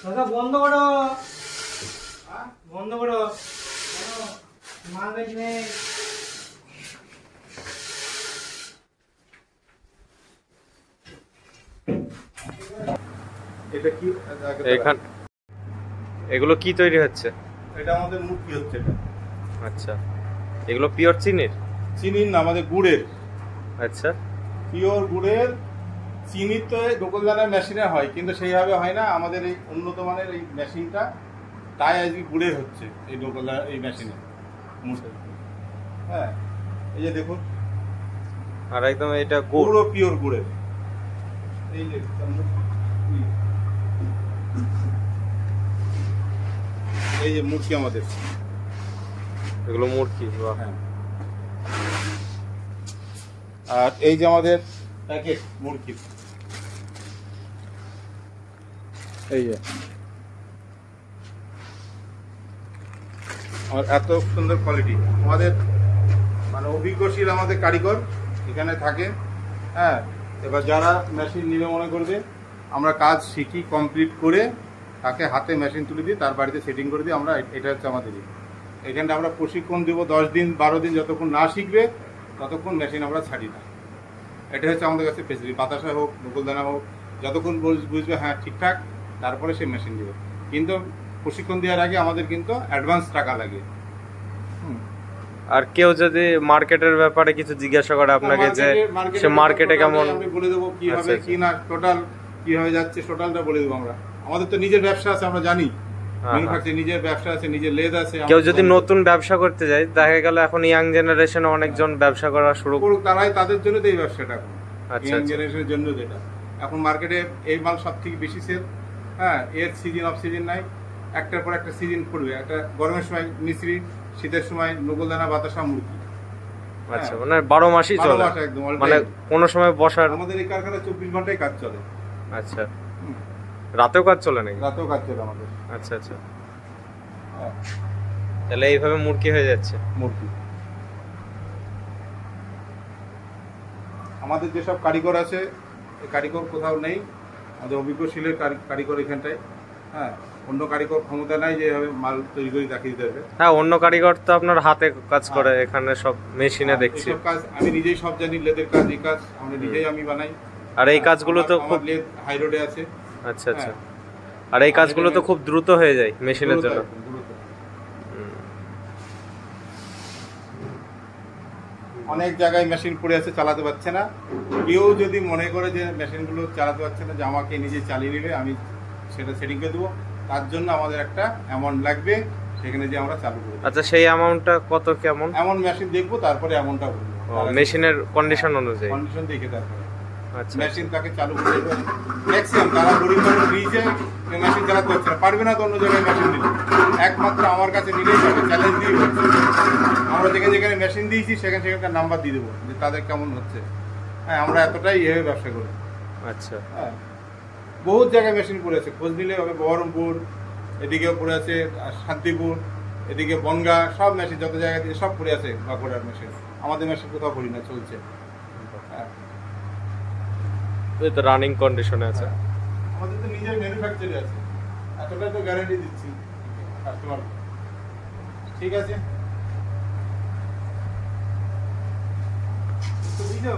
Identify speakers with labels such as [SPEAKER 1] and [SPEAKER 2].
[SPEAKER 1] দাদা বন্ধ করো, বন্ধ করো, মাল বেশি নেই।
[SPEAKER 2] এটা কি
[SPEAKER 3] এখান এগুলো কি তৈরি হচ্ছে?
[SPEAKER 2] এটা আমাদের মুরগি হচ্ছে এটা।
[SPEAKER 3] আচ্ছা, এগুলো পিওর
[SPEAKER 2] চিনির না, আমাদের গুড়ের।
[SPEAKER 3] আচ্ছা,
[SPEAKER 2] পিওর গুড়ের। চিনি তো গোকুলদানার মেশিনে হয়, কিন্তু সেইভাবে হয় না। আমাদের এই উন্নত মানের এই মেশিনটা, তাই আজকে গুড়ের হচ্ছে এই গোকুলদানা এই মেশিনে। হ্যাঁ, এই যে দেখুন,
[SPEAKER 3] আর একদম এটা
[SPEAKER 2] পুরো পিওর গুড়ের। এই যে এই যে মুরগি আমাদের,
[SPEAKER 3] এগুলো মুরগি।
[SPEAKER 2] হ্যাঁ। আর এই যে আমাদের প্যাকেট মুরগি, এই যে আর এত সুন্দর কোয়ালিটি। আমাদের মানে অভিজ্ঞশীল আমাদের কারিগর এখানে থাকে। হ্যাঁ, এবার যারা মেশিন নিবে মনে করবে, আমরা কাজ শিখি, কমপ্লিট করে তাকে হাতে মেশিন তুলে দিই, তার বাড়িতে সেটিং করে দিই আমরা। এটা হচ্ছে আমাদের এখানটা আমরা প্রশিক্ষণ দেবো 10 দিন 12 দিন, যতক্ষণ না শিখবে ততক্ষণ মেশিন আমরা ছাড়ি না। এটা হচ্ছে আমাদের কাছে ফেসিলিটি। বাতাসা হোক, গোকুলদানা হোক, যতক্ষণ বুঝবে হ্যাঁ ঠিকঠাক, তারপরে সে মেশিন দেবে। কিন্তু প্রশিক্ষণ দেওয়ার আগে আমাদের কিন্তু অ্যাডভান্স টাকা লাগে।
[SPEAKER 3] আর কেউ যদি মার্কেটের ব্যাপারে কিছু জিজ্ঞাসা করে আপনাকে, যে সে মার্কেটে কেমন,
[SPEAKER 2] আমি বলে দেবো কিভাবে কি না, টোটাল কিভাবে যাচ্ছে টোটালটা বলে দেবো আমরা। আমাদের তো নিজের ব্যবসা আছে, আমরা জানি ম্যানুফ্যাকচারিং, নিজের ব্যবসা আছে, নিজের লেদ আছে।
[SPEAKER 3] কেউ যদি নতুন ব্যবসা করতে যায়, দেখা গেল এখন ইয়াং জেনারেশনে অনেকজন ব্যবসা করা শুরু
[SPEAKER 2] করুক, তারাই তাদের জন্য তো এই ব্যবসাটা।
[SPEAKER 3] আচ্ছা,
[SPEAKER 2] ইয়াং জেনারেশনের জন্য যেটা এখন মার্কেটে এই মাল সব থেকে বেশি সেল। হ্যাঁ, এর সিজন অফ সিজন নাই, একটার পর একটা সিজন পড়বে। একটা গরমের সময় মিশ্রি, শীতের সময় নকুলদানা, বাতাসা, মুরগি।
[SPEAKER 3] আচ্ছা, মানে 12 মাসই চলে
[SPEAKER 2] একদম,
[SPEAKER 3] মানে কোনো সময় বসার।
[SPEAKER 2] আমাদের এই কারখানায় 24 ঘন্টায় কাজ চলে।
[SPEAKER 3] আচ্ছা, রাতেও কাজ চলে নাকি?
[SPEAKER 2] রাতেও কাজ চলে আমাদের।
[SPEAKER 3] আচ্ছা আচ্ছা, তাহলে এইভাবে মুরগি হয়ে যাচ্ছে।
[SPEAKER 2] মুরগি আমাদের যেসব কারিগর আছে, এই কারিগর কোথাও নেই। আমাদের অভিজ্ঞশীলের কারিগর এখানটায়। হ্যাঁ, অন্য কারিগর ক্ষমতা নাই যে এভাবে মাল তৈরি করে দেখিয়ে দেবে।
[SPEAKER 3] হ্যাঁ, অন্য কারিগর তো আপনার হাতে কাজ করে, এখানে সব মেশিনে দেখছি।
[SPEAKER 2] কাজ আমি নিজেই সব জানি, লেদের কাজ, এই কাজ আমরা নিজেই আমি বানাই।
[SPEAKER 3] আর এই কাজগুলো তো খুব
[SPEAKER 2] লেদ হাই রোডে আছে।
[SPEAKER 3] আচ্ছা আচ্ছা, আর এই কাজগুলো তো খুব দ্রুত হয়ে যায় মেশিনের জন্য।
[SPEAKER 2] অনেক জায়গায় মেশিন পড়ে আছে, চালাতে পারছে না। কেউ যদি মনে করে যে মেশিনগুলো চালাতে পারছে না, যে আমাকে নিজে চালিয়ে নেবে, আমি সেটা সেটিং করে দেবো, তার জন্য আমাদের একটা অ্যামাউন্ট লাগবে, সেখানে যে আমরা চালু করব।
[SPEAKER 3] আচ্ছা, সেই অ্যামাউন্টটা কত, কেমন?
[SPEAKER 2] এমন মেশিন দেখবো, তারপরে অ্যামাউন্টটা বলবো
[SPEAKER 3] মেশিনের কন্ডিশন অনুযায়ী।
[SPEAKER 2] কন্ডিশন দেখে তারপরে
[SPEAKER 3] আচ্ছা,
[SPEAKER 2] মেশিন তাকে চালু করে দেবে। ম্যাক্সিমাম তারা গরিব মানুষ নিয়েছে, মেশিন চালাতে পারছে না, পারবে না তো অন্য জায়গায় মেশিন দিলে, একমাত্র আমার কাছে নিলেই পারবে, চ্যালেঞ্জ দিয়ে বলছে। আমরা যেখানে যেখানে মেশিন দিয়েছি সেখানে সেখানকার নাম্বার দিয়ে দেবো, যে তাদের কেমন হচ্ছে। হ্যাঁ, আমরা এতটাই এভাবে ব্যবসা করি।
[SPEAKER 3] আচ্ছা,
[SPEAKER 2] হ্যাঁ, বহুত জায়গায় মেশিন পড়ে আছে, খোঁজ নিলে হবে। বহরমপুর এদিকেও পড়ে আছে, শান্তিপুর এদিকে, বনগা, সব মেশিন যত জায়গায় দিয়ে সব পড়ে আছে বাঁকুড়ার মেশিন। আমাদের মেশিন কোথাও পড়ি না, চলছে। হ্যাঁ,
[SPEAKER 3] তো রানিং কন্ডিশনে আছে।
[SPEAKER 2] আমাদের তো নিজের ম্যানুফ্যাকচারে আছে, এতটা তো গ্যারান্টি দিচ্ছি কাস্টমার। ঠিক আছে, তো বুঝছো।